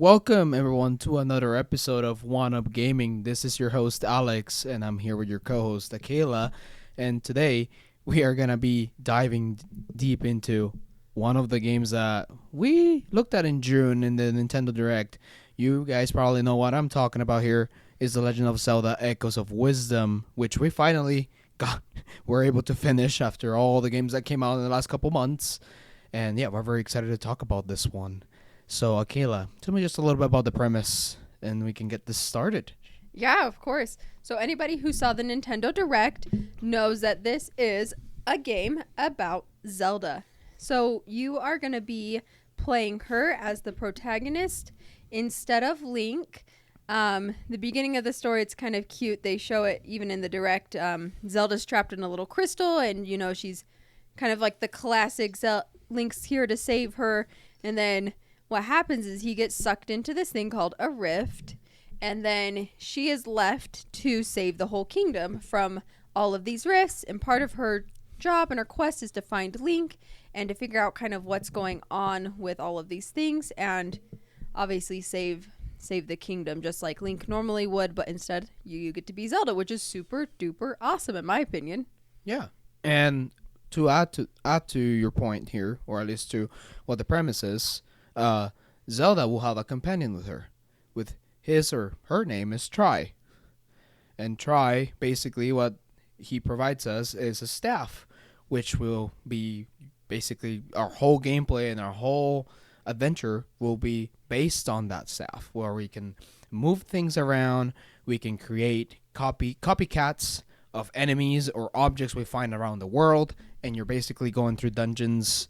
Welcome everyone to another episode of One Up Gaming. This is your host Alex, and I'm here with your co-host Akela. And today we are gonna be diving deep into one of the games that we looked at in June in the Nintendo Direct. You guys probably know what I'm talking about here. Is the Legend of Zelda: Echoes of Wisdom, which we finally got, were able to finish after all the games that came out in the last couple months. And yeah, we're very excited to talk about this one. So, Akela, tell me just a little bit about the premise, and we can get this started. Yeah, of course. So anybody who saw the Nintendo Direct knows that this is a game about Zelda. So you are going to be playing her as the protagonist instead of Link. The beginning of the story, it's kind of cute. They show it even in the Direct. Zelda's trapped in a little crystal, and, you know, she's kind of like the classic Link's here to save her. And then what happens is he gets sucked into this thing called a rift, and then she is left to save the whole kingdom from all of these rifts. And part of her job and her quest is to find Link and to figure out kind of what's going on with all of these things, and obviously save the kingdom just like Link normally would, but instead you get to be Zelda, which is super duper awesome in my opinion. Yeah, and to add to your point here, or at least to what the premise is, Zelda will have a companion with her, with his or her name is Tri. And Tri, basically what he provides us is a staff, which will be basically our whole gameplay and our whole adventure will be based on that staff, where we can move things around, we can create copycats of enemies or objects we find around the world, and you're basically going through dungeons,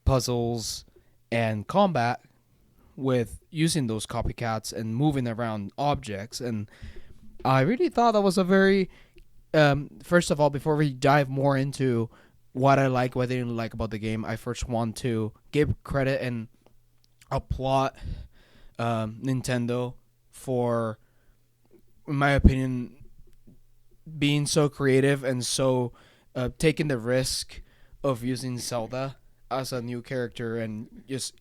puzzles, and combat with using those copycats and moving around objects. And I really thought that was a very first of all, before we dive more into what I like, what I didn't like about the game, I first want to give credit and applaud Nintendo for, in my opinion, being so creative and so taking the risk of using Zelda as a new character and just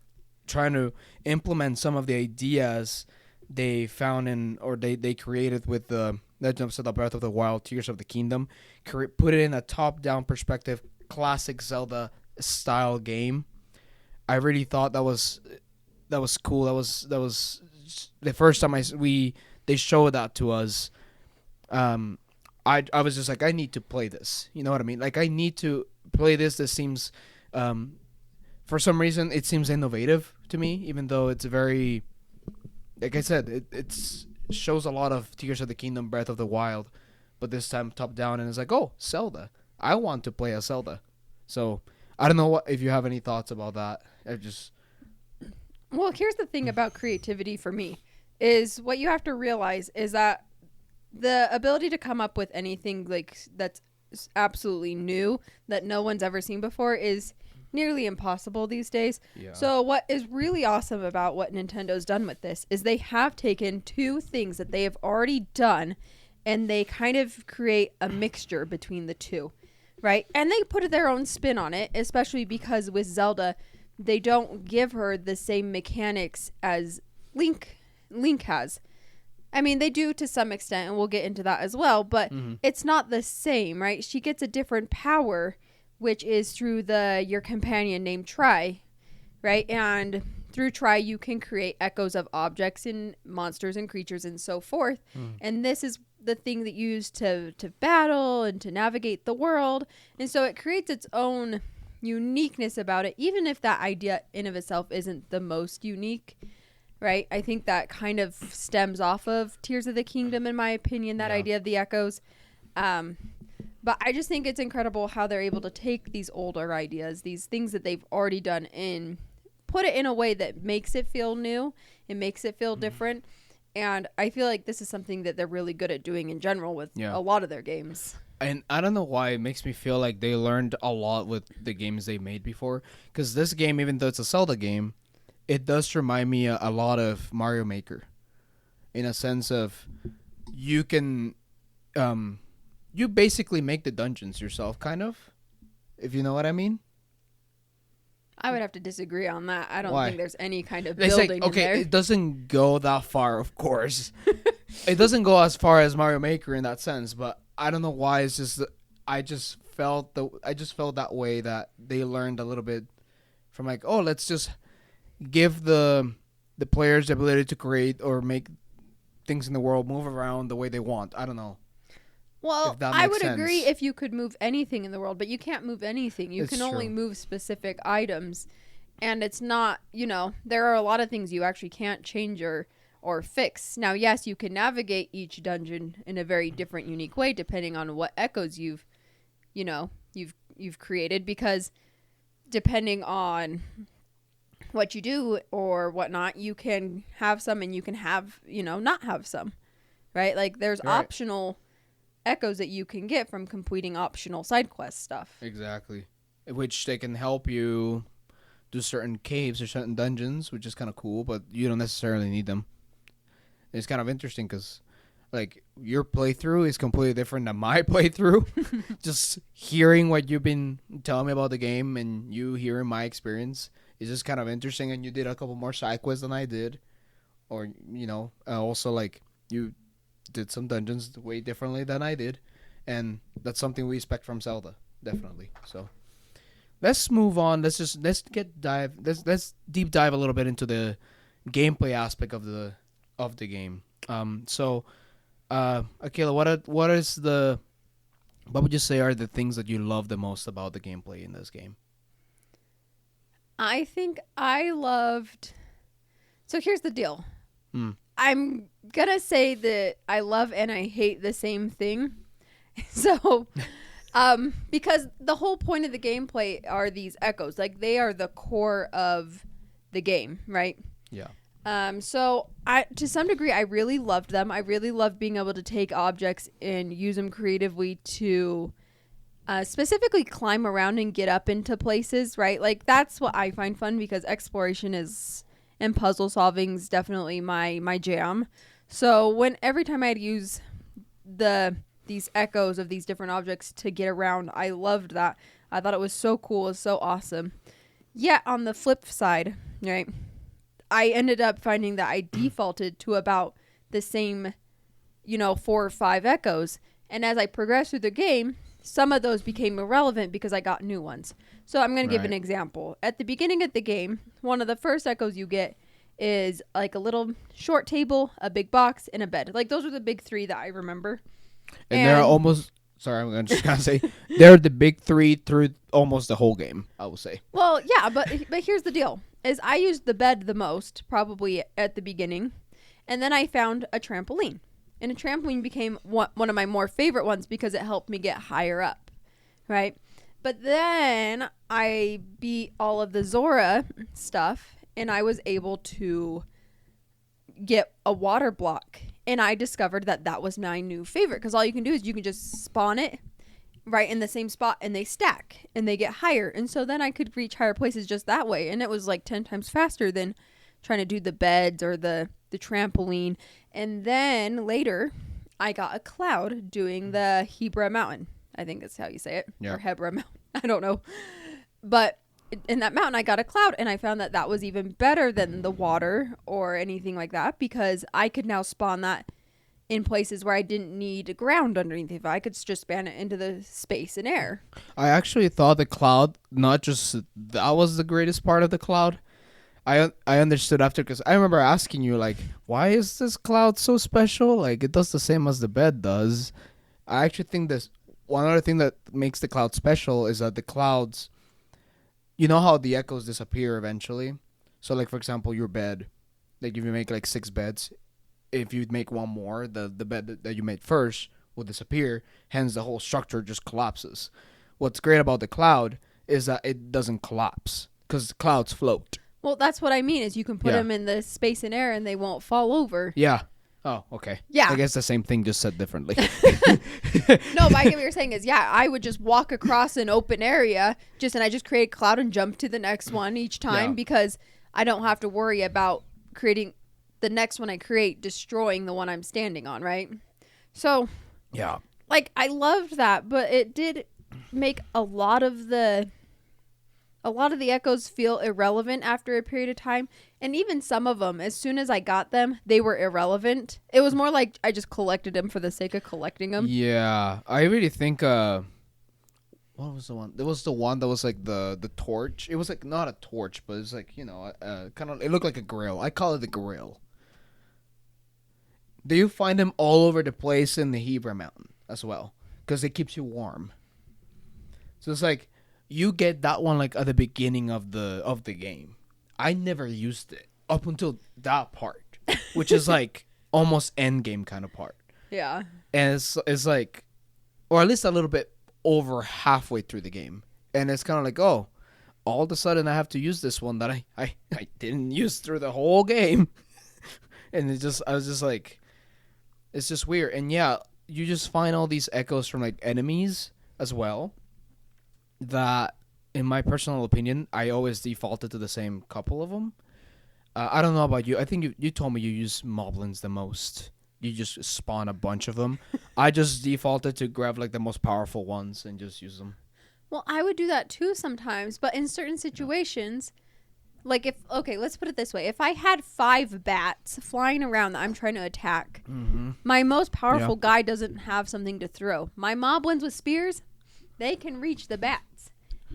trying to implement some of the ideas they found in, or they created with the Legend of Zelda Breath of the Wild, Tears of the Kingdom, put it in a top-down perspective, classic Zelda style game. I really thought that was cool. That was the first time they showed that to us. I was just like, I need to play this. You know what I mean? Like, I need to play this. This seems, for some reason, it seems innovative to me, even though it's very, like I said, it shows a lot of Tears of the Kingdom, Breath of the Wild, but this time top down, and it's like, oh, Zelda. I want to play a Zelda. So I don't know if you have any thoughts about that. Well, here's the thing about creativity for me, is what you have to realize is that the ability to come up with anything like that's absolutely new that no one's ever seen before is nearly impossible these days. Yeah. So what is really awesome about what Nintendo's done with this is they have taken two things that they have already done and they kind of create a mixture between the two, right? And they put their own spin on it, especially because with Zelda, they don't give her the same mechanics as Link has. I mean, they do to some extent, and we'll get into that as well, but it's not the same, right? She gets a different power, which is through your companion named Tri, right? And through Tri, you can create echoes of objects and monsters and creatures and so forth. And this is the thing that you use to battle and to navigate the world. And so it creates its own uniqueness about it, even if that idea in of itself isn't the most unique. Right? I think that kind of stems off of Tears of the Kingdom, in my opinion, that idea of the echoes. But I just think it's incredible how they're able to take these older ideas, these things that they've already done, and put it in a way that makes it feel new. It makes it feel different. And I feel like this is something that they're really good at doing in general with a lot of their games. And I don't know why it makes me feel like they learned a lot with the games they made before. Because this game, even though it's a Zelda game, it does remind me a lot of Mario Maker, in a sense of you can, you basically make the dungeons yourself, kind of, if you know what I mean. I would have to disagree on that. I don't Why? think there's any kind of It's building like, okay, in there. it doesn't go that far, of course. It doesn't go as far as Mario Maker in that sense, but I don't know why. It's just I just felt that way, that they learned a little bit from like, oh, let's just give the players the ability to create or make things in the world move around the way they want. I don't know. Well, If that I makes would agree sense. if you could move anything in the world, but you can't move anything. You It's can only true. move specific items. And it's not, there are a lot of things you actually can't change or fix. Now, yes, you can navigate each dungeon in a very different, unique way, depending on what echoes you've created, because depending on what you do or whatnot, you can have some and you can have, not have some, right? Like there's Right. optional echoes that you can get from completing optional side quest stuff. Exactly. Which they can help you do certain caves or certain dungeons, which is kind of cool, but you don't necessarily need them. It's kind of interesting because, like, your playthrough is completely different than my playthrough. Just hearing what you've been telling me about the game and you hearing my experience is just kind of interesting. And you did a couple more side quests than I did. Or, also, like, you did some dungeons way differently than I did. And that's something we expect from Zelda, definitely. So let's move on. Let's deep dive a little bit into the gameplay aspect of the game. Akela, what would you say are the things that you love the most about the gameplay in this game? I think I loved. So here's the deal. Hmm. I'm gonna say that I love and I hate the same thing. So, because the whole point of the gameplay are these echoes. Like they are the core of the game, right? Yeah. So to some degree, I really loved them. I really loved being able to take objects and use them creatively to specifically climb around and get up into places, right? Like that's what I find fun, because exploration and puzzle solving is definitely my jam. So every time I'd use these echoes of these different objects to get around, I loved that. I thought it was so cool. It was so awesome. Yet on the flip side, right, I ended up finding that I defaulted to about the same, 4 or 5 echoes. And as I progressed through the game, some of those became irrelevant because I got new ones. So I'm going to give an example. At the beginning of the game, one of the first echoes you get is like a little short table, a big box, and a bed. Like those are the big 3 that I remember. And they're almost... Sorry, I'm just going to say... They're the big 3 through almost the whole game, I will say. Well, yeah, but here's the deal. Is I used the bed the most, probably at the beginning. And then I found a trampoline. And a trampoline became one of my more favorite ones because it helped me get higher up, right? But then I beat all of the Zora stuff, and I was able to get a water block. And I discovered that was my new favorite, because all you can do is you can just spawn it right in the same spot, and they stack and they get higher. And so then I could reach higher places just that way. And it was like 10 times faster than trying to do the beds or the trampoline. And then later I got a cloud doing the Hebra mountain. I think that's how you say it. Yeah. Or Hebra mountain. I don't know. But in that mountain I got a cloud, and I found that was even better than the water or anything like that, because I could now spawn that in places where I didn't need ground underneath it. I could just span it into the space and air. I actually thought the cloud, not just that was the greatest part of the cloud. I understood after, because I remember asking you, like, why is this cloud so special? Like, it does the same as the bed does. I actually think this one other thing that makes the cloud special is that the clouds, you know how the echoes disappear eventually? So, like, for example, your bed, like, if you make, like, 6 beds, if you make one more, the bed that you made first will disappear. Hence, the whole structure just collapses. What's great about the cloud is that it doesn't collapse, because clouds float. Well, that's what I mean, is you can put them in the space and air and they won't fall over. Yeah. Oh, okay. Yeah. I guess the same thing, just said differently. No, but I get what you're saying is, yeah, I would just walk across an open area and I just create a cloud and jump to the next one each time, because I don't have to worry about creating the next one I create destroying the one I'm standing on, right? So, yeah. like, I loved that, but it did make a lot of the a lot of the echoes feel irrelevant after a period of time. And even some of them, as soon as I got them, they were irrelevant. It was more like I just collected them for the sake of collecting them. Yeah, I really think. What was the one? There was the one that was like the torch. It was like not a torch, but it's like kind of. It looked like a grill. I call it a grill. Do you find them all over the place in the Hebra Mountain as well? Because it keeps you warm. So it's like you get that one like at the beginning of the game. I never used it up until that part, which is like almost end game kind of part. Yeah. And it's like, or at least a little bit over halfway through the game, and it's kind of like, oh, all of a sudden I have to use this one that I didn't use through the whole game. And I was just like, it's just weird. And yeah, you just find all these echoes from like enemies as well that, in my personal opinion, I always defaulted to the same couple of them. I don't know about you. I think you told me you use moblins the most. You just spawn a bunch of them. I just defaulted to grab like the most powerful ones and just use them. Well, I would do that too sometimes, but in certain situations, like let's put it this way. If I had 5 bats flying around that I'm trying to attack, my most powerful guy doesn't have something to throw. My moblins with spears, they can reach the bats.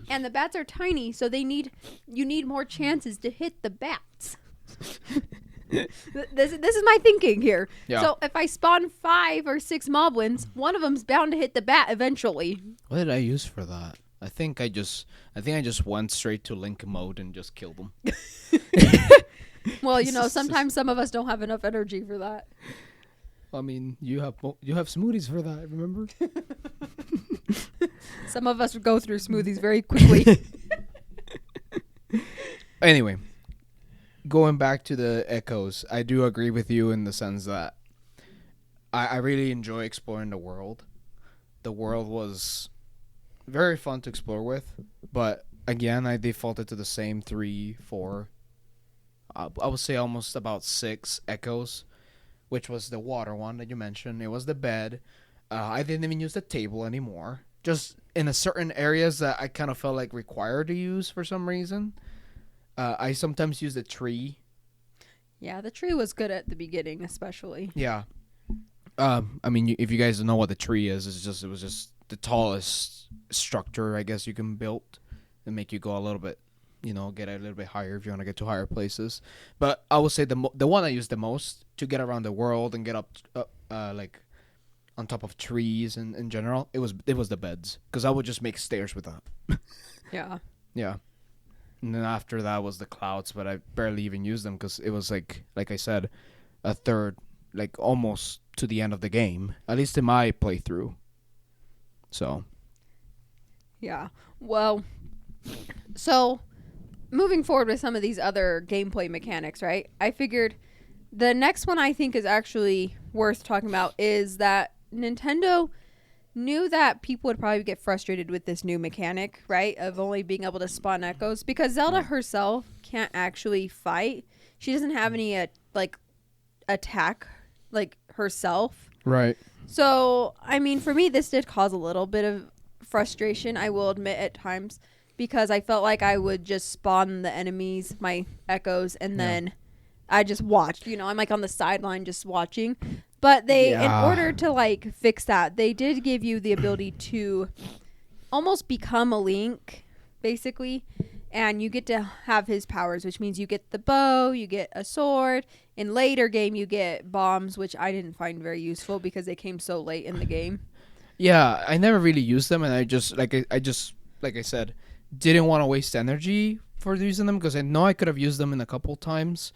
And the bats are tiny, so you need more chances to hit the bats. This is my thinking here. Yeah. So if I spawn 5 or 6 moblins, one of them's bound to hit the bat eventually. What did I use for that? I think I just went straight to Link mode and just killed them. Well, sometimes some of us don't have enough energy for that. I mean, you have smoothies for that, remember? Some of us would go through smoothies very quickly. Anyway, going back to the echoes, I do agree with you in the sense that I really enjoy exploring the world. The world was very fun to explore with, but again, I defaulted to the same 3, 4, I would say almost about 6 echoes, which was the water one that you mentioned. It was the bed. I didn't even use the table anymore. Just in a certain areas that I kind of felt like required to use for some reason. I sometimes use the tree. Yeah, the tree was good at the beginning, especially. Yeah. I mean, if you guys don't know what the tree is, it was just the tallest structure I guess you can build and make you go a little bit, get a little bit higher if you want to get to higher places. But I would say the one I use the most to get around the world and get up like on top of trees and in general, it was the beds, because I would just make stairs with that. Yeah. Yeah. And then after that was the clouds, but I barely even used them because it was like I said, a third, like almost to the end of the game, at least in my playthrough. So. Yeah. Well, so moving forward with some of these other gameplay mechanics, right? I figured the next one I think is actually worth talking about is that Nintendo knew that people would probably get frustrated with this new mechanic, right? Of only being able to spawn echoes, because Zelda herself can't actually fight. She doesn't have any attack herself. Right. So, I mean, for me, this did cause a little bit of frustration, I will admit at times, because I felt like I would just spawn the enemies, my echoes, and then I just watched. I'm like on the sideline just watching. But in order to fix that, they did give you the ability to almost become a Link, basically, and you get to have his powers, which means you get the bow, you get a sword. In later game, you get bombs, which I didn't find very useful because they came so late in the game. Yeah, I never really used them, and I just like I said, didn't want to waste energy for using them because I know I could have used them in a couple times.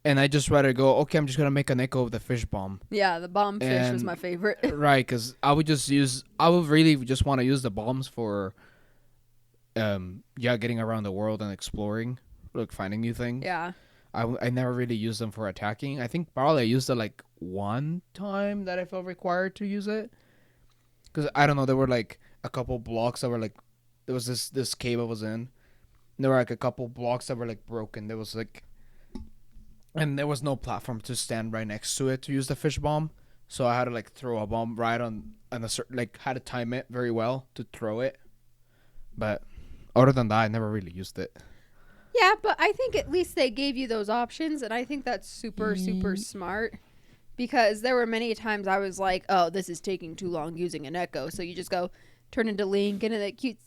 And I just rather go, okay, I'm just going to make an echo of the fish bomb. Yeah, the bomb fish was my favorite. Right, because I would really just want to use the bombs for, getting around the world and exploring, finding new things. Yeah. I never really used them for attacking. I think probably I used it one time that I felt required to use it. Because, I don't know, there were a couple blocks that were there was this cave I was in. And there were a couple blocks that were broken. There was and there was no platform to stand right next to it to use the fish bomb. So I had to throw a bomb right on a certain, had to time it very well to throw it. But Other than that, I never really used it. Yeah, but I think at least they gave you those options, and I think that's super, super smart. Because there were many times I was like, oh, this is taking too long using an Echo. So you just go turn into Link, and it cute,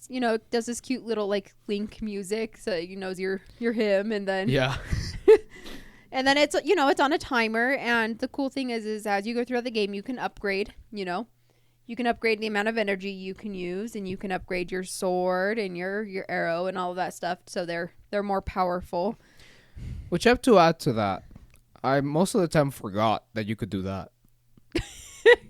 does this cute little like Link music, so you knows you're him, and then Yeah. and then it's it's on a timer. And the cool thing is as you go throughout the game, you can upgrade. You can upgrade the amount of energy you can use, and you can upgrade your sword and your arrow and all of that stuff, so they're more powerful. Which I have to add to that. I most of the time forgot that you could do that.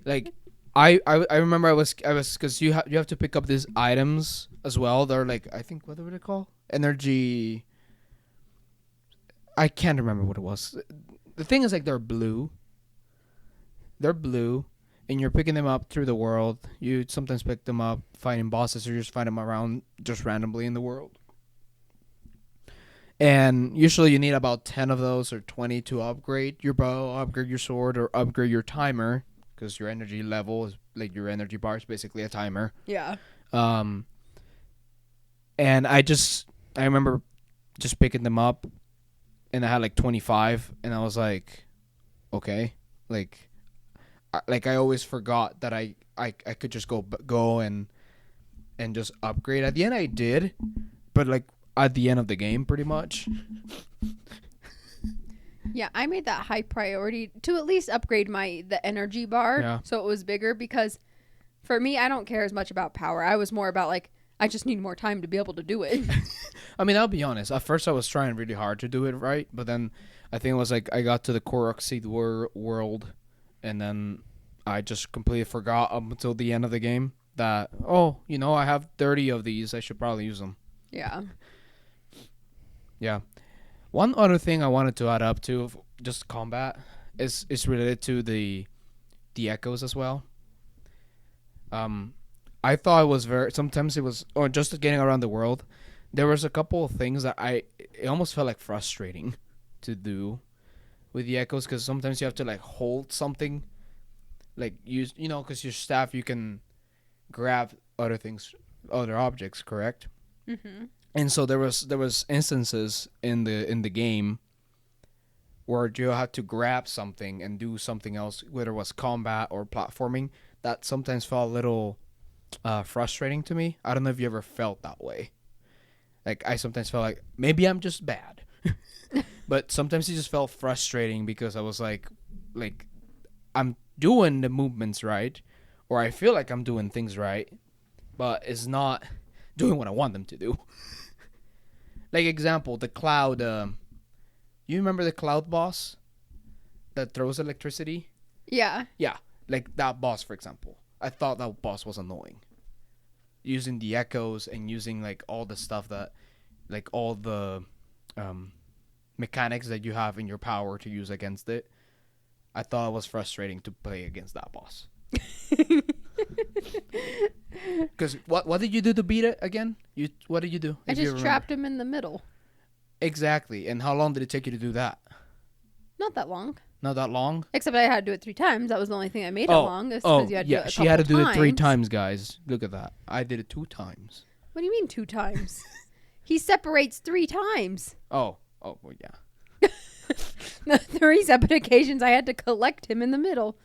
Like, I remember I was because you have to pick up these items as well. They're like, I think, what were they called? Energy. I can't remember what it was. The thing is, like, they're blue. They're blue, and you're picking them up through the world. You sometimes pick them up fighting bosses, or you just find them around just randomly in the world. And usually you need about 10 of those or 20 to upgrade your bow, upgrade your sword, or upgrade your timer, because your energy level is like your energy bar is basically a timer. Yeah. And I remember just picking them up, and I had like 25, and I was like, okay, like I always forgot that I could just go and just upgrade. At the end I did, but like at the end of the game pretty much. Yeah, I made that high priority to at least upgrade the energy bar, so it was bigger, because for me, I don't care as much about power. I was more about like, I just need more time to be able to do it. I mean, I'll be honest. At first, I was trying really hard to do it right, but then I think it was like I got to the Korok Seed world, and then I just completely forgot up until the end of the game that, I have 30 of these. I should probably use them. Yeah. Yeah. One other thing I wanted to add up to just combat is related to the echoes as well. I thought it was sometimes it was, or just getting around the world, there was a couple of things that it almost felt like frustrating to do with the echoes, because sometimes you have to like hold something, like use, because your staff, you can grab other objects, correct? Mm-hmm. And so there was instances in the game where you had to grab something and do something else, whether it was combat or platforming, that sometimes felt a little frustrating to me. I don't know if you ever felt that way. Like, I sometimes felt like maybe I'm just bad, but sometimes it just felt frustrating because I was like I'm doing the movements right, or I feel like I'm doing things right, but it's not doing what I want them to do. Like, example, the cloud. You remember the cloud boss that throws electricity? Yeah. Yeah, like that boss, for example. I thought that boss was annoying. Using the echoes and using like all the stuff that, like all the mechanics that you have in your power to use against it. I thought it was frustrating to play against that boss. Because what did you do to beat it again? What did you do? I just trapped him in the middle. Exactly. And how long did it take you to do that? Not that long. Not that long? Except I had to do it 3 times. That was the only thing I made it long. You had to do it she had to do it 3 times, guys. Look at that. I did it 2 times. What do you mean 2 times? He separates 3 times. Oh, well, yeah. The 3 separate occasions I had to collect him in the middle.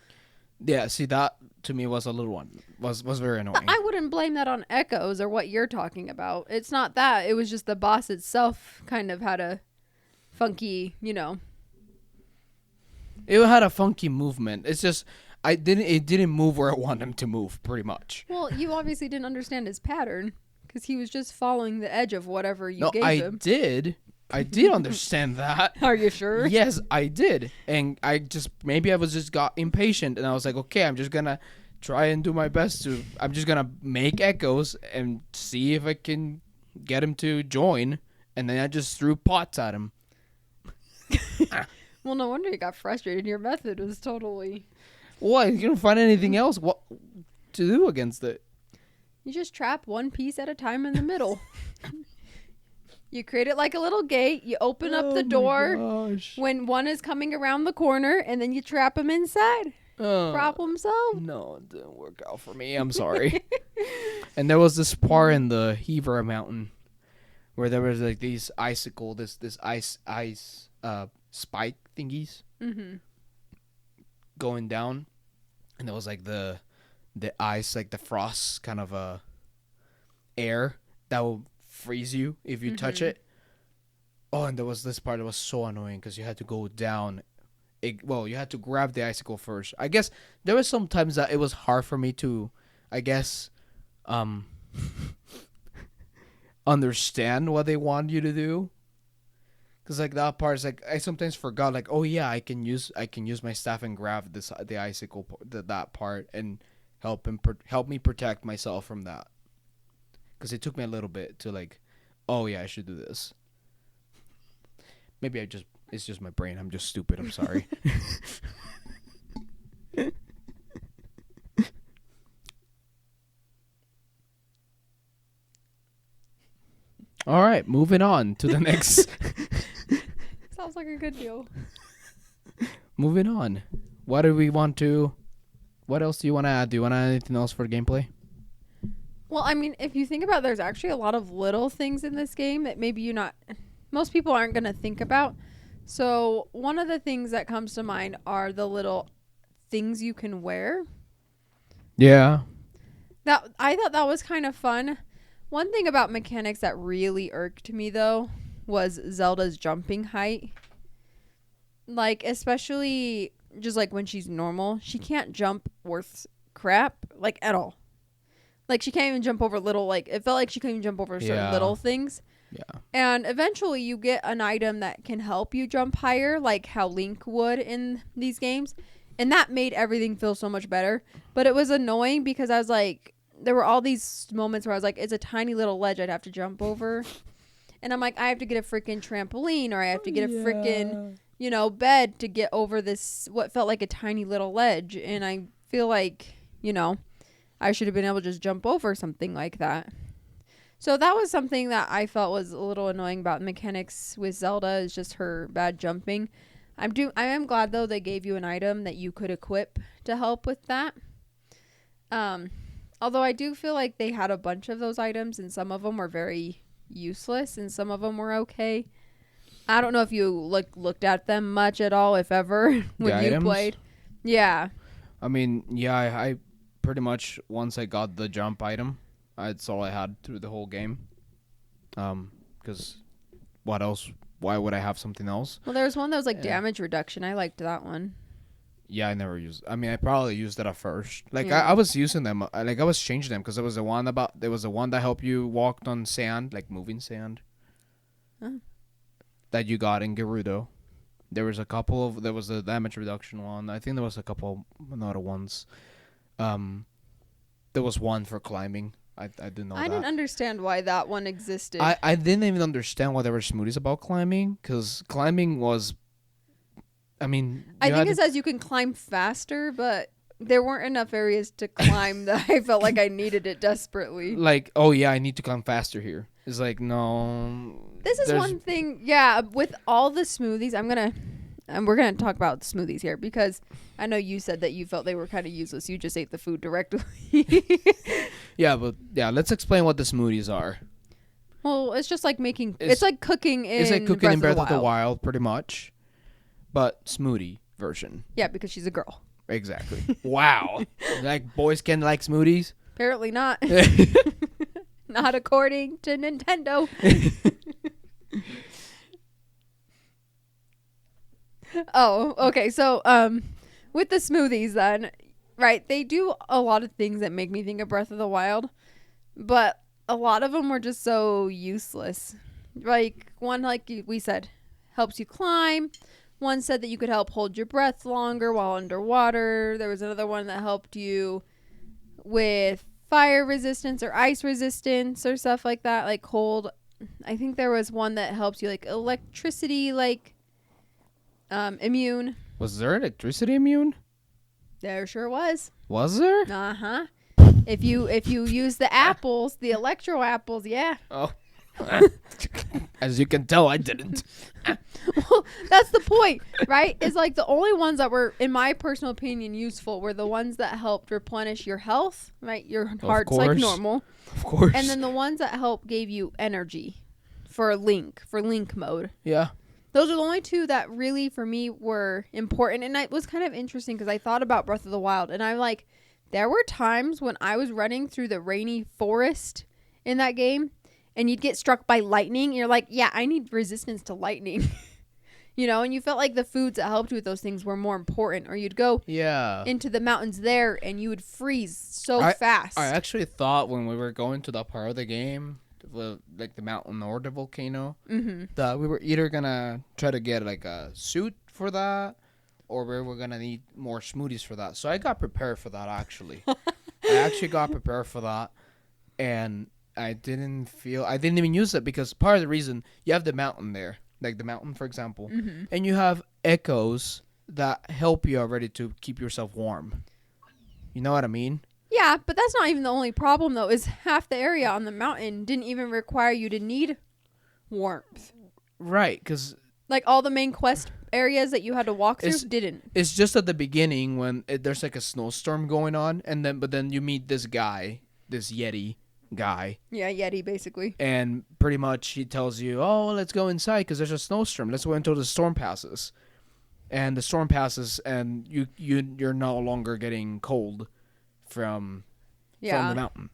Yeah, see, that to me was a little one. Was very annoying. I wouldn't blame that on echoes or what you're talking about. It's not that. It was just the boss itself kind of had a funky, It had a funky movement. It's just it didn't move where I wanted him to move, pretty much. Well, you obviously didn't understand his pattern because he was just following the edge of whatever you gave him. I did understand that. Are you sure? Yes, I did. And maybe I was just got impatient, and I was like, okay, I'm just gonna try and do my best I'm just gonna make echoes and see if I can get him to join. And then I just threw pots at him. Well, no wonder you got frustrated. Your method was totally... What? You don't find anything else to do against it? You just trap one piece at a time in the middle. You create it like a little gate. You open up the door when one is coming around the corner, and then you trap them inside. Problem solved. No, it didn't work out for me. I'm sorry. And there was this part in the Heaver Mountain where there was like these icicle, this ice spike thingies going down, and there was like the ice, like the frost kind of air that will freeze you if you touch it. Oh, and there was this part that was so annoying because you had to go down. You had to grab the icicle first. I guess there was some times that it was hard for me to, I guess, understand what they want you to do. Cause like that part is like I sometimes forgot like, oh yeah, I can use my staff and grab the icicle that part and help me protect myself from that. Cause it took me a little bit to like, oh yeah, I should do this. Maybe it's just my brain. I'm just stupid. I'm sorry. All right, moving on to the next. Sounds like a good deal. Moving on. What else do you want to add? Do you want to add anything else for gameplay? Well, I mean, if you think about it, there's actually a lot of little things in this game that maybe most people aren't going to think about. So one of the things that comes to mind are the little things you can wear. Yeah. I thought that was kind of fun. One thing about mechanics that really irked me, though, was Zelda's jumping height. Like, especially just like when she's normal, she can't jump worth crap, like, at all. Like, she can't even jump over little, like, it felt like she couldn't even jump over certain little things. Yeah. And eventually you get an item that can help you jump higher, like how Link would in these games. And that made everything feel so much better. But it was annoying because I was like, there were all these moments where I was like, it's a tiny little ledge I'd have to jump over. And I'm like, I have to get a freaking trampoline, or I have to get a freaking, bed to get over this, what felt like a tiny little ledge. And I feel like, I should have been able to just jump over something like that. So that was something that I felt was a little annoying about the mechanics with Zelda, is just her bad jumping. I am glad, though, they gave you an item that you could equip to help with that. Although I do feel like they had a bunch of those items, and some of them were very useless, and some of them were okay. I don't know if you looked at them much at all, if ever, when you played. Yeah. I mean, yeah, I pretty much, once I got the jump item, that's all I had through the whole game. Because what else? Why would I have something else? Well, there was one that was like damage reduction. I liked that one. Yeah, I never used. I mean, I probably used it at first. Like I was using them. I was changing them because there was the one that helped you walk on sand, like moving sand. Huh. That you got in Gerudo. There was a damage reduction one. I think there was a couple other ones. There was one for climbing. I didn't know. I didn't understand why that one existed. I didn't even understand why there were smoothies about climbing, because climbing was, I mean, I think it says you can climb faster, but there weren't enough areas to climb that I felt like I needed it desperately. Like, oh yeah, I need to climb faster here. It's like, no. This is one thing, yeah, with all the smoothies, we're going to talk about smoothies here, because I know you said that you felt they were kind of useless. You just ate the food directly. Yeah, but let's explain what the smoothies are. Well, it's just like it's like cooking in Breath of the Wild, pretty much. But smoothie version. Yeah, because she's a girl. Exactly. Wow. Like, boys can like smoothies? Apparently not. Not according to Nintendo. Oh, okay. So, with the smoothies then, right, they do a lot of things that make me think of Breath of the Wild, but a lot of them were just so useless. Like, one, like we said, helps you climb. One said that you could help hold your breath longer while underwater. There was another one that helped you with fire resistance or ice resistance or stuff like that, like cold. I think there was one that helps you, like, electricity, like, immune. Was there electricity immune? There sure was. Was there? Uh-huh. If you use the apples, the electro apples, yeah. Oh. As you can tell, I didn't. Well, that's the point, right? It's like the only ones that were, in my personal opinion, useful were the ones that helped replenish your health, right? Your heart's like normal. Of course. And then the ones that gave you energy for Link mode. Yeah. Those are the only two that really for me were important. And it was kind of interesting because I thought about Breath of the Wild and I'm like, there were times when I was running through the rainy forest in that game and you'd get struck by lightning. And you're like, yeah, I need resistance to lightning. You know, and you felt like the foods that helped you with those things were more important. Or you'd go into the mountains there and you would freeze so fast. I actually thought when we were going to that part of the game, like the mountain or the volcano, that we were either going to try to get like a suit for that or we were going to need more smoothies for that. So I got prepared for that, actually. I actually got prepared for that. And I didn't even use it because part of the reason you have the mountain there. Like the mountain, for example, and you have echoes that help you already to keep yourself warm. You know what I mean? Yeah, but that's not even the only problem, though, is half the area on the mountain didn't even require you to need warmth. Right, because... Like, all the main quest areas that you had to walk through didn't. It's just at the beginning when there's like a snowstorm going on, but then you meet this guy, this Yeti guy. Yeah, Yeti, basically. And pretty much he tells you, oh, let's go inside because there's a snowstorm. Let's wait until the storm passes. And the storm passes and you're no longer getting cold from the mountain.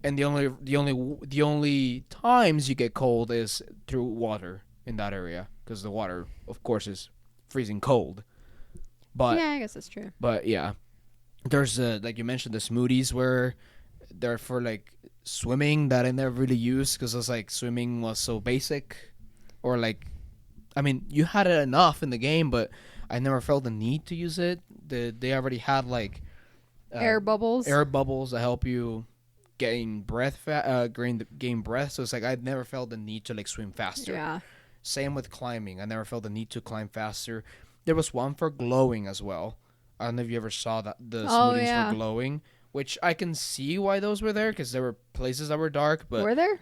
And the only times you get cold is through water in that area because the water, of course, is freezing cold. But yeah, I guess that's true. But yeah, there's like you mentioned the smoothies where they're for like swimming that I never really used because it's like swimming was so basic, or like, I mean, you had it enough in the game, but I never felt the need to use it. They already had like air bubbles that help you gain breath, gain breath. So it's like I never felt the need to like swim faster. Yeah. Same with climbing. I never felt the need to climb faster. There was one for glowing as well. I don't know if you ever saw that the smoothies for glowing, which I can see why those were there because there were places that were dark. But were there?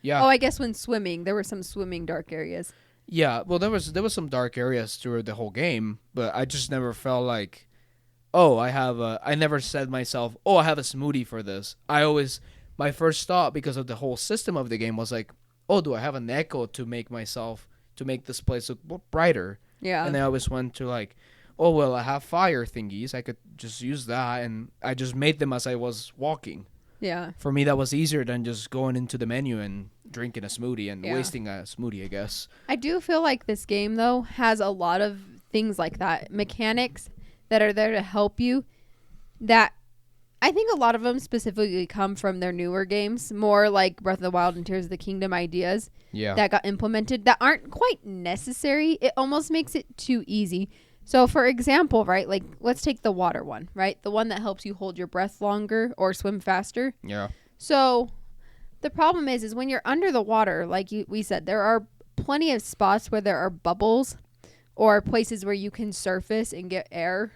Yeah. Oh, I guess when swimming, there were some swimming dark areas. Yeah, well, there was some dark areas through the whole game, but I just never felt like, I never said myself, I have a smoothie for this. My first thought, because of the whole system of the game, was like, do I have an echo to make this place look brighter? Yeah. And I always went to like, I have fire thingies. I could just use that, and I just made them as I was walking. Yeah. For me, that was easier than just going into the menu and drinking a smoothie and wasting a smoothie, I guess. I do feel like this game, though, has a lot of things like that. Mechanics that are there to help you that I think a lot of them specifically come from their newer games, more like Breath of the Wild and Tears of the Kingdom ideas that got implemented that aren't quite necessary. It almost makes it too easy. So, for example, right, like let's take the water one, right? The one that helps you hold your breath longer or swim faster. Yeah. So, the problem is when you're under the water, like we said, there are plenty of spots where there are bubbles or places where you can surface and get air.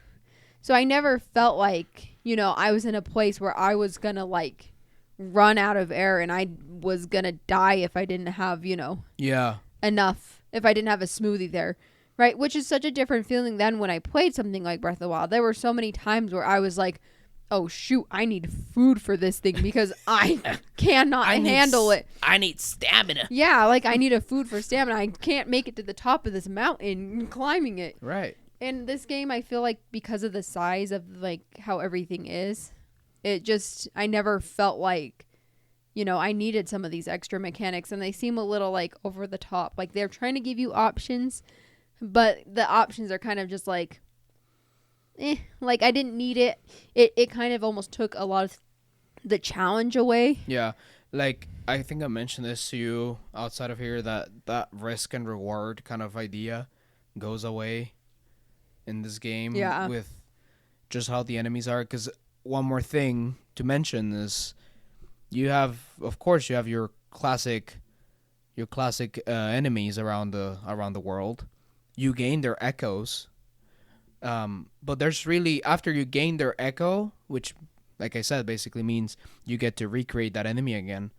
So, I never felt like, I was in a place where I was going to like run out of air and I was going to die if I didn't have, enough, if I didn't have a smoothie there. Right, which is such a different feeling than when I played something like Breath of the Wild. There were so many times where I was like, oh, shoot, I need food for this thing because I cannot handle it. I need stamina. Yeah, like I need a food for stamina. I can't make it to the top of this mountain climbing it. Right. In this game, I feel like because of the size of like how everything is, I never felt like, I needed some of these extra mechanics, and they seem a little like over the top. Like they're trying to give you options, but the options are kind of just like, like I didn't need it. It kind of almost took a lot of the challenge away. Yeah. Like, I think I mentioned this to you outside of here, that risk and reward kind of idea goes away in this game with just how the enemies are. Because one more thing to mention is your classic enemies around the world. You gain their echoes, but there's really, after you gain their echo, which, like I said, basically means you get to recreate that enemy again.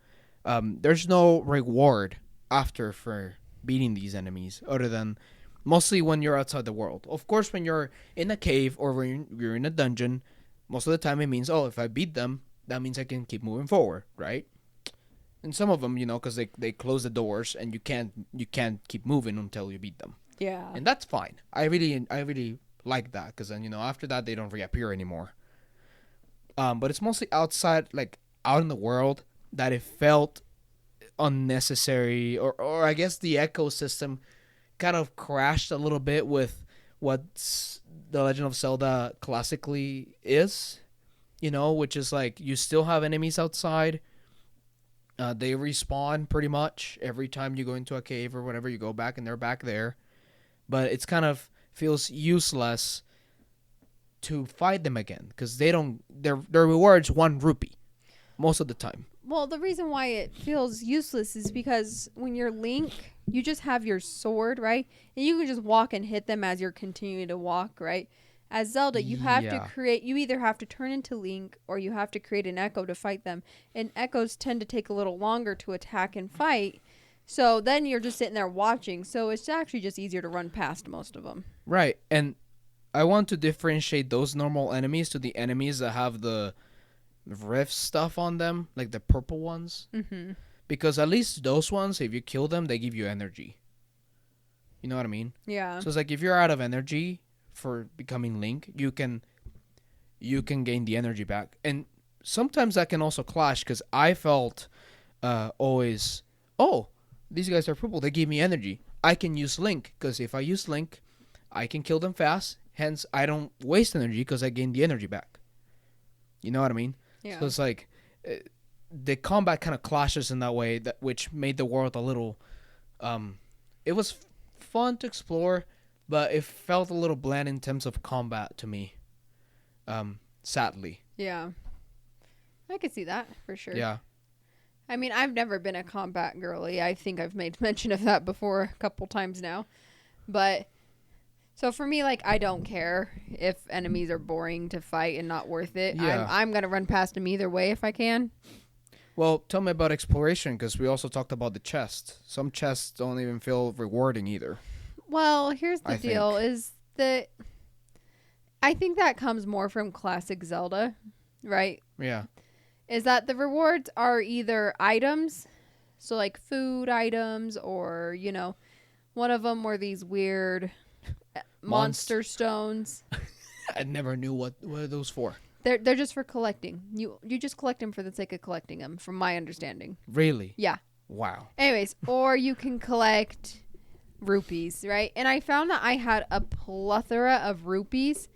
There's no reward after for beating these enemies, other than mostly when you're outside the world. Of course, when you're in a cave or when you're in a dungeon, most of the time it means, if I beat them, that means I can keep moving forward, right? And some of them, because they close the doors and you can't keep moving until you beat them, Yeah. and that's fine. I really like that because then after that they don't reappear anymore. But it's mostly outside, like out in the world, that it felt unnecessary, or I guess the ecosystem kind of crashed a little bit with what the Legend of Zelda classically is, which is like you still have enemies outside. They respawn pretty much every time you go into a cave or whatever. You go back and they're back there, but it's kind of feels useless to fight them again because they don't. Their reward's 1 rupee most of the time. Well, the reason why it feels useless is because when you're Link, you just have your sword, right? And you can just walk and hit them as you're continuing to walk, right? As Zelda, you have to Yeah. you either have to turn into Link or you have to create an Echo to fight them. And Echoes tend to take a little longer to attack and fight. So then you're just sitting there watching. So it's actually just easier to run past most of them. Right, and I want to differentiate those normal enemies to the enemies that have the rift stuff on them, like the purple ones. Mm-hmm. Because at least those ones, if you kill them, they give you energy. You know what I mean? Yeah. So it's like if you're out of energy for becoming Link, you can gain the energy back. And sometimes that can also clash because I felt always, oh, these guys are purple. They give me energy. I can use Link because if I use Link, I can kill them fast. Hence, I don't waste energy because I gain the energy back. You know what I mean? Yeah. So it's like the combat kind of clashes in that way, which made the world a little. It was fun to explore, but it felt a little bland in terms of combat to me. Sadly. Yeah. I could see that for sure. Yeah. I mean, I've never been a combat girly. I think I've made mention of that before a couple times now. But so for me, like, I don't care if enemies are boring to fight and not worth it. Yeah. I'm going to run past them either way if I can. Well, tell me about exploration because we also talked about the chest. Some chests don't even feel rewarding either. Well, here's the I deal think. is that I think that comes more from classic Zelda, right? Yeah. Is that the rewards are either items, so like food items, or, one of them were these weird monster stones. I never knew what are those for. They're just for collecting. You just collect them for the sake of collecting them, from my understanding. Really? Yeah. Wow. Anyways, or you can collect rupees, right? And I found that I had a plethora of rupees,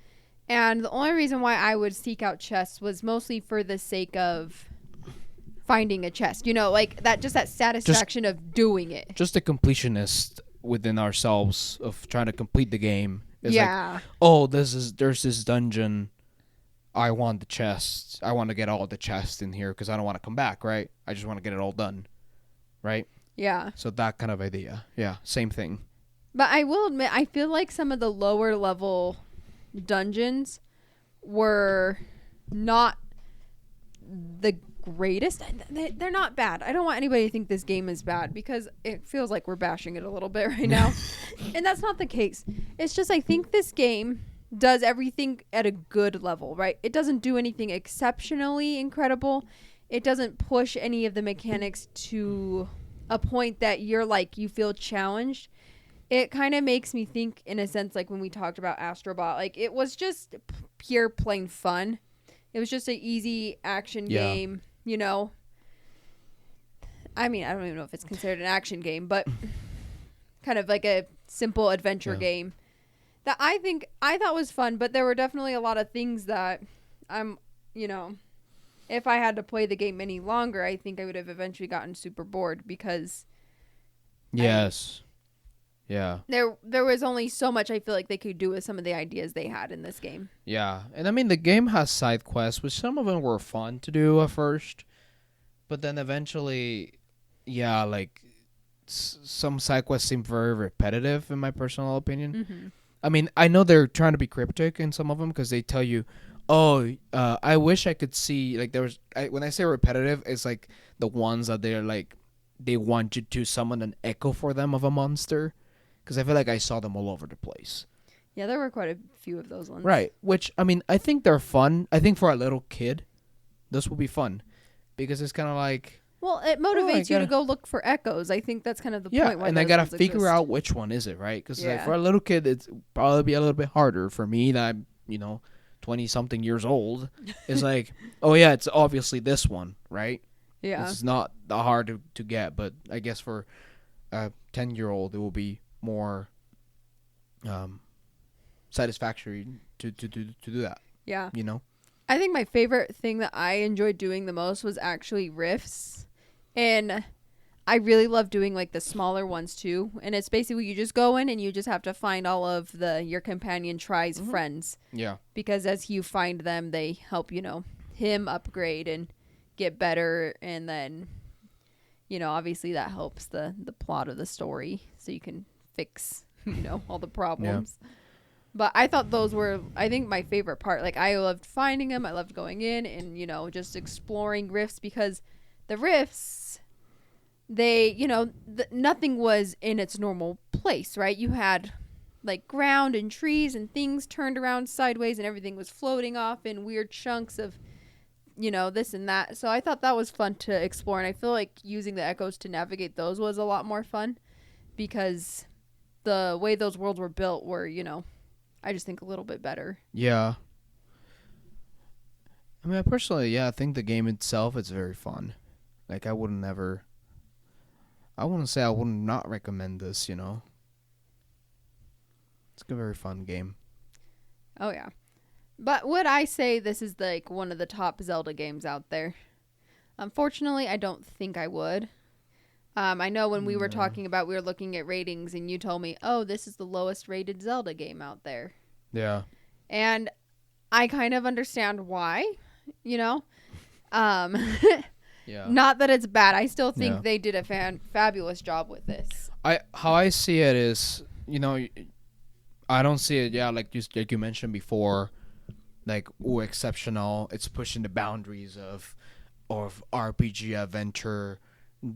and the only reason why I would seek out chests was mostly for the sake of finding a chest. Like that satisfaction of doing it. Just a completionist within ourselves of trying to complete the game. It's Yeah. like, oh, there's this dungeon. I want the chest. I want to get all the chests in here because I don't want to come back, right? I just want to get it all done, right? Yeah. So that kind of idea. Yeah, same thing. But I will admit, I feel like some of the lower level dungeons were not the greatest. They're not bad. I don't want anybody to think this game is bad because it feels like we're bashing it a little bit right now. And that's not the case. It's just I think this game does everything at a good level, right? It doesn't do anything exceptionally incredible. It doesn't push any of the mechanics to a point that you feel challenged. It kind of makes me think in a sense like when we talked about Astrobot, like it was just pure plain fun. It was just an easy action game, I mean, I don't even know if it's considered an action game, but kind of like a simple adventure game that I thought was fun, but there were definitely a lot of things that if I had to play the game any longer, I think I would have eventually gotten super bored because Yes. Yeah. there was only so much I feel like they could do with some of the ideas they had in this game. Yeah. And I mean, the game has side quests, which some of them were fun to do at first. But then eventually, yeah, like some side quests seem very repetitive, in my personal opinion. Mm-hmm. I mean, I know they're trying to be cryptic in some of them because they tell you, oh, I wish I could see, like, when I say repetitive, it's like the ones that they're like, they want you to summon an echo for them of a monster. Because I feel like I saw them all over the place. Yeah, there were quite a few of those ones. Right. Which, I mean, I think they're fun. I think for a little kid, this will be fun. Because it's kind of like, Well, it motivates you to go look for echoes. I think that's kind of the point. Why and I gotta figure out which one is it, right? Because like, for a little kid, it's probably be a little bit harder. For me, that I'm 20-something years old, it's like, oh yeah, it's obviously this one, right? Yeah, it's not that hard to get, but I guess for a 10-year-old, it will be more satisfactory to do that. Yeah, I think my favorite thing that I enjoyed doing the most was actually rifts. And I really love doing like the smaller ones too. And it's basically you just go in and you just have to find all of your companion tries friends. Yeah. Because as you find them, they help, him upgrade and get better. And then, obviously that helps the plot of the story. So you can fix, all the problems. Yeah. But I thought those were, I think, my favorite part. Like, I loved finding them. I loved going in and, just exploring rifts because the rifts, they, nothing was in its normal place, right? You had, like, ground and trees and things turned around sideways and everything was floating off in weird chunks of, this and that. So I thought that was fun to explore. And I feel like using the echoes to navigate those was a lot more fun because the way those worlds were built were, I just think a little bit better. Yeah. I mean, personally, I think the game itself is very fun. Like, I wouldn't say I would not recommend this, It's a very fun game. Oh, yeah. But would I say this is, like, one of the top Zelda games out there? Unfortunately, I don't think I would. I know when we were talking about, we were looking at ratings and you told me, oh, this is the lowest rated Zelda game out there. Yeah. And I kind of understand why, Yeah. Not that it's bad. I still think they did a fabulous job with this. How I see it is, I don't see it, like you mentioned before, like, exceptional. It's pushing the boundaries of RPG adventure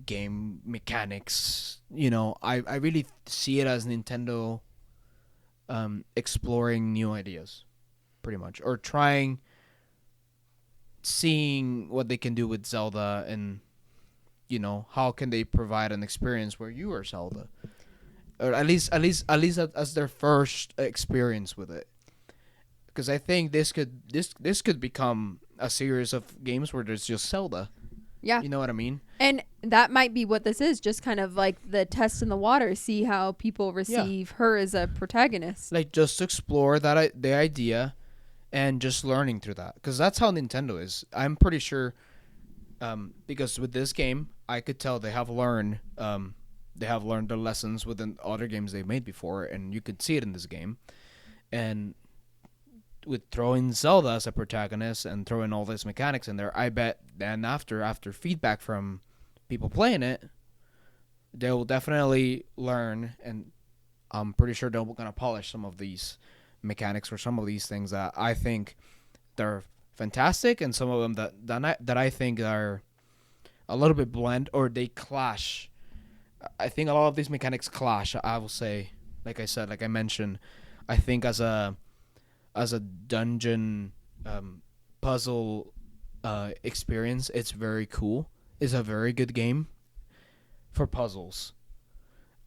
game mechanics. I really see it as Nintendo exploring new ideas, pretty much, or seeing what they can do with Zelda, and how can they provide an experience where you are Zelda, or at least as their first experience with it. Because I think this could become a series of games where there's just Zelda. Yeah. You know what I mean? And that might be what this is, just kind of like the test in the water, see how people receive her as a protagonist. Like, just explore the idea and just learning through that. Because that's how Nintendo is. I'm pretty sure, because with this game, I could tell they have learned the lessons within other games they've made before, and you could see it in this game. And with throwing Zelda as a protagonist and throwing all these mechanics in there, I bet then after feedback from people playing it, they will definitely learn, and I'm pretty sure they're going to polish some of these mechanics or some of these things that I think they're fantastic, and some of them that I think are a little bit bland or they clash. I think a lot of these mechanics clash. I will say, like I mentioned, I think as a dungeon puzzle experience, it's very cool. It's a very good game for puzzles.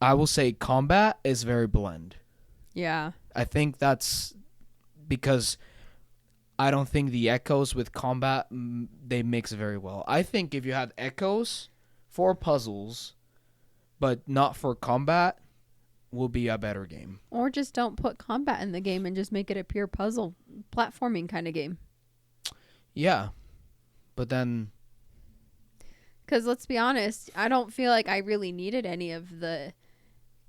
I will say combat is very bland. Yeah. I think that's because I don't think the echoes with combat, they mix very well. I think if you had echoes for puzzles but not for combat, will be a better game. Or just don't put combat in the game and just make it a pure puzzle platforming kind of game. Yeah. But then, because let's be honest, I don't feel like I really needed any of the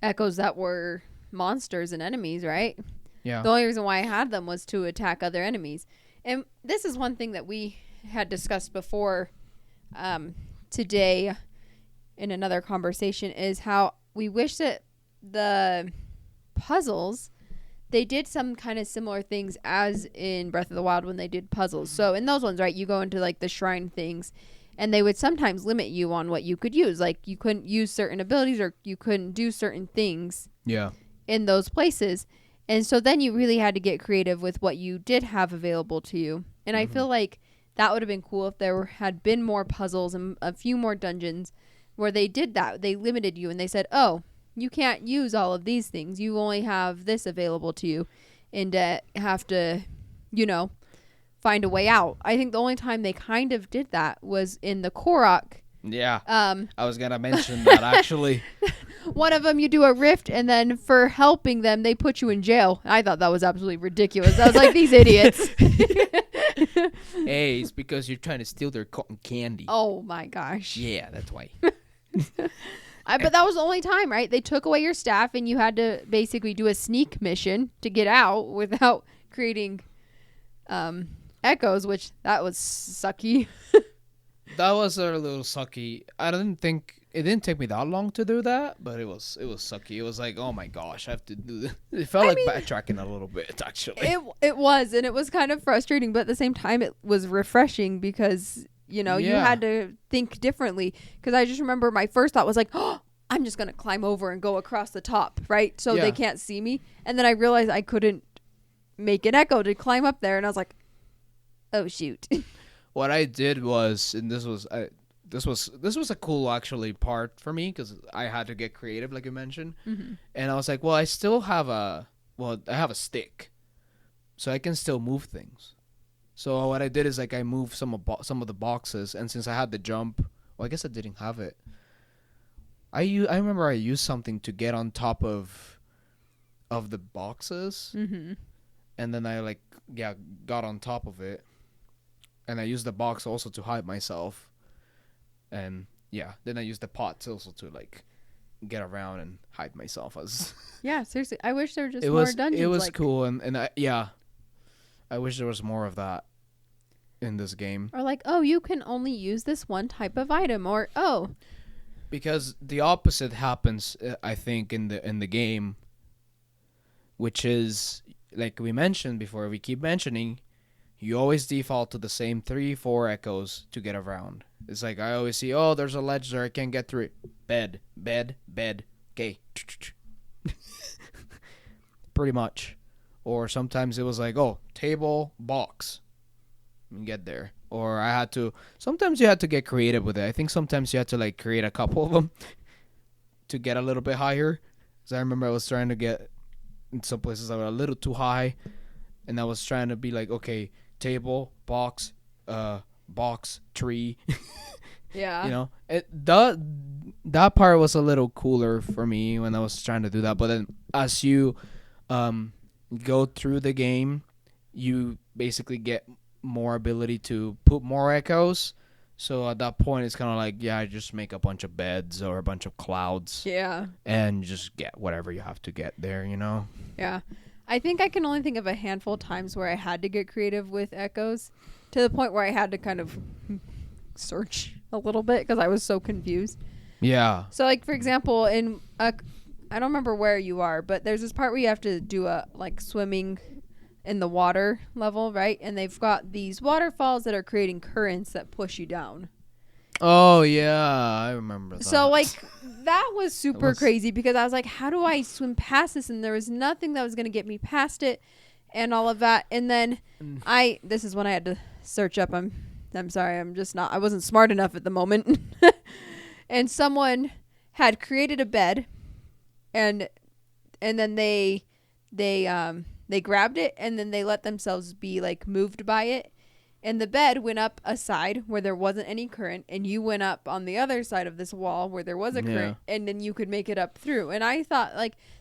echoes that were monsters and enemies, right? Yeah. The only reason why I had them was to attack other enemies. And this is one thing that we had discussed before today in another conversation, is how we wish that the puzzles, they did some kind of similar things as in Breath of the Wild when they did puzzles. So in those ones, right, you go into like the shrine things, and they would sometimes limit you on what you could use. Like, you couldn't use certain abilities, or you couldn't do certain things in those places. And so then you really had to get creative with what you did have available to you. And I feel like that would have been cool if there had been more puzzles and a few more dungeons where they did that. They limited you and they said, oh, you can't use all of these things. You only have this available to you, and have to, find a way out. I think the only time they kind of did that was in the Korok. Yeah. I was going to mention that, actually. One of them, you do a rift, and then for helping them, they put you in jail. I thought that was absolutely ridiculous. I was like, these idiots. Hey, it's because you're trying to steal their cotton candy. Oh, my gosh. Yeah, that's why. But that was the only time, right? They took away your staff, and you had to basically do a sneak mission to get out without creating echoes, which that was sucky. That was a little sucky. I didn't think it didn't take me that long to do that, but it was sucky. It was like, oh my gosh, I have to do this. It felt backtracking a little bit, actually. It was, and it was kind of frustrating, but at the same time, it was refreshing because you had to think differently. Because I just remember my first thought was like, oh, I'm just gonna climb over and go across the top, right? So they can't see me. And then I realized I couldn't make an echo to climb up there, and I was like, oh shoot. What I did was, and this was a cool actually part for me because I had to get creative, like you mentioned, and I was like, well, I have a stick, so I can still move things. So what I did is like I moved some of the boxes, and since I had the jump, well, I guess I didn't have it. I remember I used something to get on top of the boxes, and then I got on top of it. And I used the box also to hide myself. And then I used the pot also to get around and hide myself as. Yeah, seriously. I wish there were just more dungeons. It was cool, and I wish there was more of that in this game. Or you can only use this one type of item, or because the opposite happens, I think, in the game, which is like we mentioned before. We keep mentioning. You always default to the same 3-4 echoes to get around. It's like I always see, oh, there's a ledge there, I can't get through it. Bed, okay. Pretty much. Or sometimes it was like, oh, table, box. And get there. Or sometimes you had to get creative with it. I think sometimes you had to create a couple of them to get a little bit higher. Because I remember I was trying to get in some places that were a little too high. And I was trying to be like, okay, table, box, tree. Yeah. That part was a little cooler for me when I was trying to do that. But then as you go through the game, you basically get more ability to put more echoes. So at that point, it's kind of like, I just make a bunch of beds or a bunch of clouds. Yeah. And just get whatever you have to get there, Yeah. I think I can only think of a handful of times where I had to get creative with echoes to the point where I had to kind of search a little bit because I was so confused. Yeah. So, for example, I don't remember where you are, but there's this part where you have to do a swimming in the water level, right? And they've got these waterfalls that are creating currents that push you down. Oh, yeah, I remember that. So, that was super crazy because I was like, how do I swim past this? And there was nothing that was going to get me past it and all of that. And then this is when I had to search up. I'm sorry, I wasn't smart enough at the moment. And someone had created a bed and then they grabbed it and then they let themselves be moved by it. And the bed went up a side where there wasn't any current, and you went up on the other side of this wall where there was a current, and then you could make it up through. And I thought,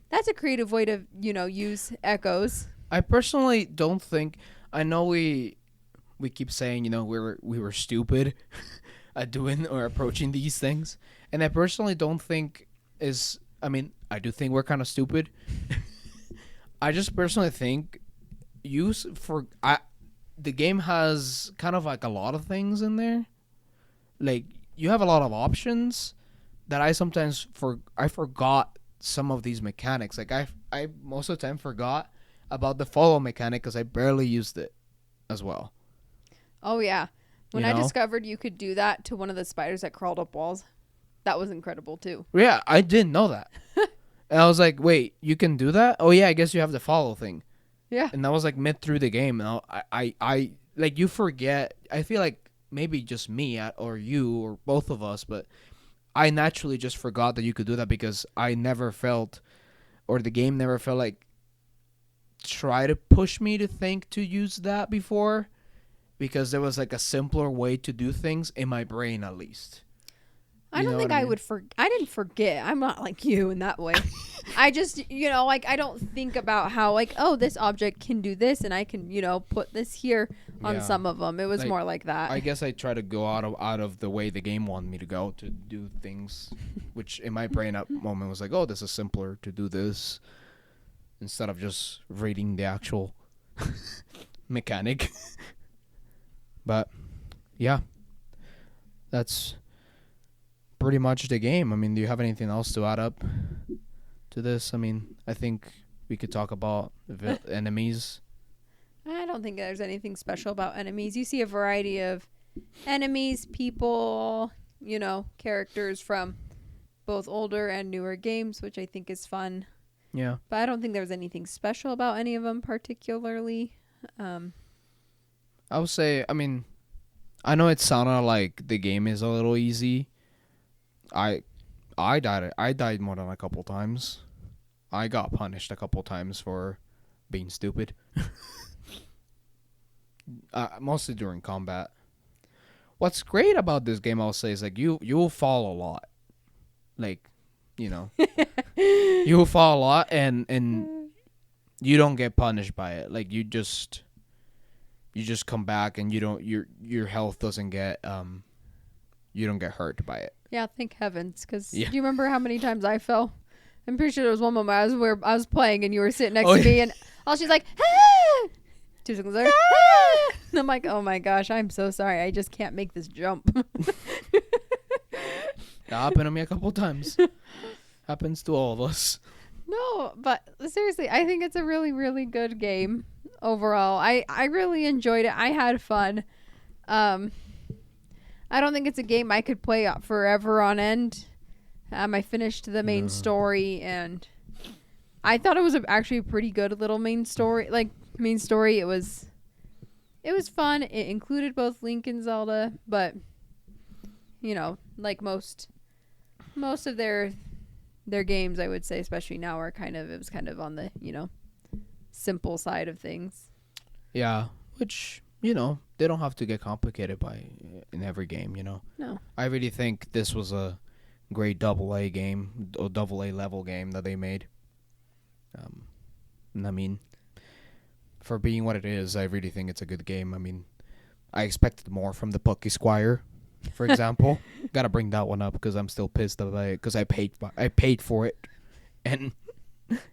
that's a creative way to, use echoes. I personally don't think. I know we keep saying, we were stupid at doing or approaching these things, and I personally don't think I do think we're kind of stupid. I just personally think the game has kind of a lot of things in there. You have a lot of options that I sometimes I forgot some of these mechanics. I most of the time forgot about the follow mechanic because I barely used it as well. Oh yeah. When I discovered you could do that to one of the spiders that crawled up walls, that was incredible too. Yeah, I didn't know that. And I was like, wait, you can do that? Oh yeah, I guess you have the follow thing. Yeah. And that was mid through the game. And I like you forget. I feel like maybe just me or you or both of us, but I naturally just forgot that you could do that because I never felt, or the game never felt like try to push me to think to use that before, because there was like a simpler way to do things in my brain at least. I don't think I would I didn't forget. I'm not like you in that way. I just, like I don't think about how like, oh, this object can do this and I can, put this here on some of them. It was more like that. I guess I try to go out of the way the game wanted me to go to do things, which in my brain at moment was like, oh, this is simpler to do this instead of just reading the actual mechanic. But yeah, that's pretty much the game. I mean, do you have anything else to add up to this? I mean, I think we could talk about enemies. I don't think there's anything special about enemies. You see a variety of enemies, people, characters from both older and newer games, which I think is fun. Yeah. But I don't think there's anything special about any of them particularly. I would say, I mean, I know it sounded like the game is a little easy. I died more than a couple times. I got punished a couple times for being stupid. Mostly during combat. What's great about this game, I'll say, is like you'll fall a lot. Like, you'll fall a lot and you don't get punished by it. Like you just come back and your health doesn't get you don't get hurt by it. Yeah, thank heavens. Because do you remember how many times I fell? I'm pretty sure there was one moment where I was playing and you were sitting next to me and all she's like, ah! 2 seconds later, ah! And I'm like, oh my gosh, I'm so sorry. I just can't make this jump. That happened to me a couple times. Happens to all of us. No, but seriously, I think it's a really, really good game overall. I really enjoyed it. I had fun. I don't think it's a game I could play forever on end. I finished the main story, and I thought it was actually a pretty good little main story. It was fun. It included both Link and Zelda, but like most of their games, I would say, especially now, are it was kind of on the simple side of things. Yeah, which they don't have to get complicated in every game. No, I really think this was a great AA game, or AA level game that they made. And I mean, for being what it is, I really think it's a good game. I mean, I expected more from the Pucky Squire, for example. Gotta bring that one up because I'm still pissed about it because I paid for it, and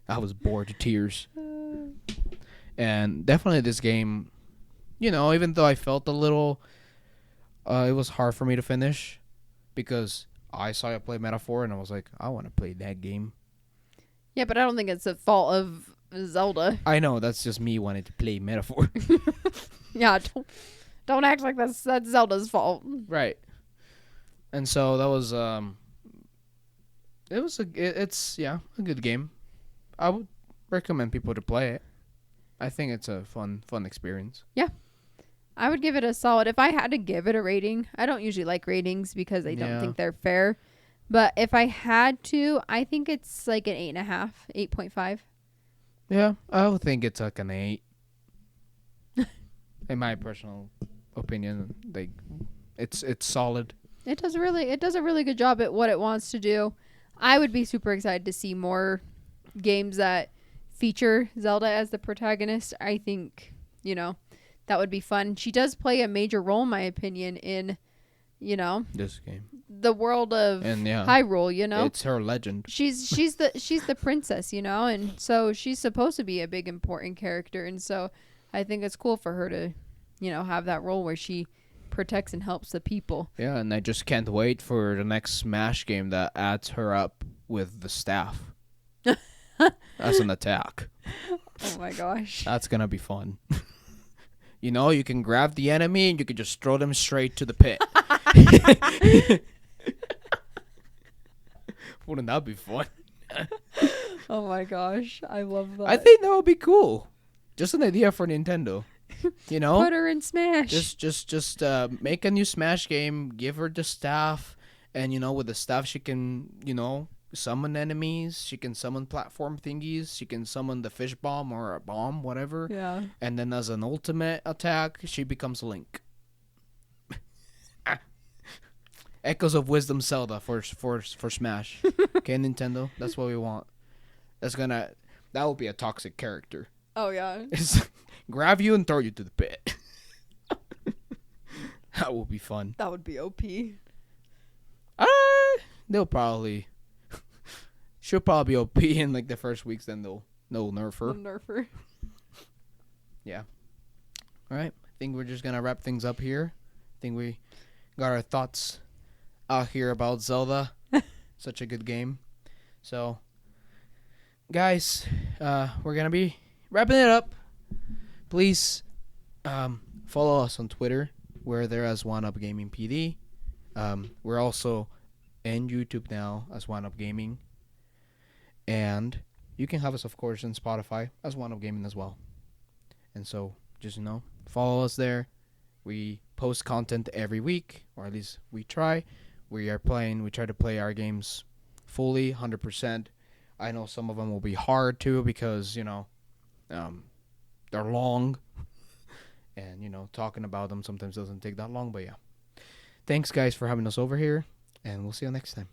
I was bored to tears. And definitely this game, even though I felt a little, it was hard for me to finish because I saw you play Metaphor and I was like, I want to play that game. Yeah, but I don't think it's a fault of Zelda. I know, that's just me wanting to play Metaphor. Yeah, don't act like that's Zelda's fault. Right. And so that was it's a good game. I would recommend people to play it. I think it's a fun experience. Yeah. I would give it a solid. If I had to give it a rating, I don't usually like ratings because I don't think they're fair. But if I had to, I think it's like an 8.5, 8.5. Yeah, I would think it's like an 8. In my personal opinion, like it's solid. It does a really good job at what it wants to do. I would be super excited to see more games that feature Zelda as the protagonist. I think, that would be fun. She does play a major role, in my opinion, in, this game, the world of Hyrule. It's her legend. She's the princess, and so she's supposed to be a big important character, and so I think it's cool for her to, have that role where she protects and helps the people. Yeah, and I just can't wait for the next Smash game that adds her up with the staff as an attack. Oh my gosh. That's gonna be fun. You can grab the enemy and you can just throw them straight to the pit. Wouldn't that be fun? Oh my gosh, I love that. I think that would be cool. Just an idea for Nintendo. You know, Put her in Smash. just make a new Smash game. Give her the staff, and with the staff she can summon enemies. She can summon platform thingies. She can summon the fish bomb or a bomb, whatever. Yeah. And then as an ultimate attack, she becomes Link. Echoes of Wisdom Zelda for Smash. Okay, Nintendo, that's what we want. That will be a toxic character. Oh yeah. It's grab you and throw you to the pit. That will be fun. That would be OP. They'll probably she'll probably be OP in like the first weeks, then they'll nerf her. Nerf her. Yeah. All right. I think we're just gonna wrap things up here. I think we got our thoughts out here about Zelda. Such a good game. So, guys, we're gonna be wrapping it up. Please follow us on Twitter. We're there as One Up Gaming PD. We're also in YouTube now as One Up Gaming. And you can have us, of course, in Spotify as One Up Gaming as well. And so, just, follow us there. We post content every week, or at least we try. We try to play our games fully, 100%. I know some of them will be hard, too, because, they're long. And, talking about them sometimes doesn't take that long, but yeah. Thanks, guys, for having us over here, and we'll see you next time.